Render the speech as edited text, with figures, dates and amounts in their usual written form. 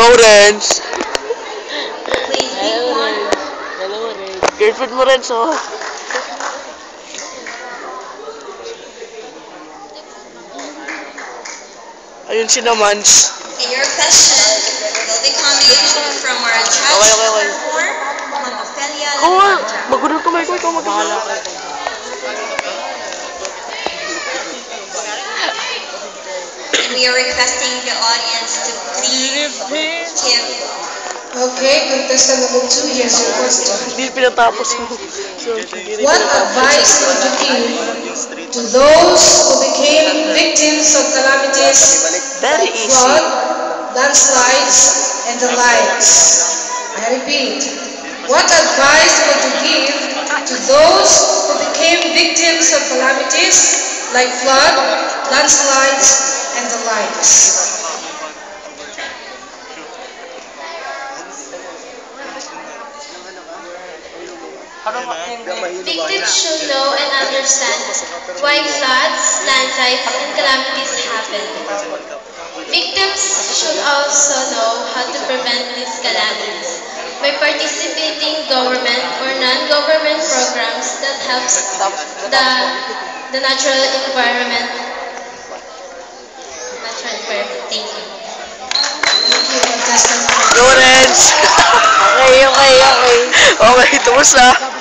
Go, Renz! Please pick one. Girlfriend mo, Renz, oh. Ayun si Namans. And your question will be coming from our judge number 4, Ma'am Ophelia Laguardia. Magulong kamay ko, ikaw mag-bahala. And we are requesting the audience to please give. Okay, contestant number 2, here's your question. Hindi pinatapos mo. What advice would you give to those who became victims of calamities Very like easy. flood, landslides, and the likes? I repeat, what advice would you give to those who became victims of calamities like flood, landslides, and the likes? Victims should know and understand why floods, landslides, and calamities happen. Victims should also know how to prevent these calamities by participating government or non-government programs that helps the natural environment. Thank you. Thank you, contestant. Go, Renz! Okay. Okay, tapos na.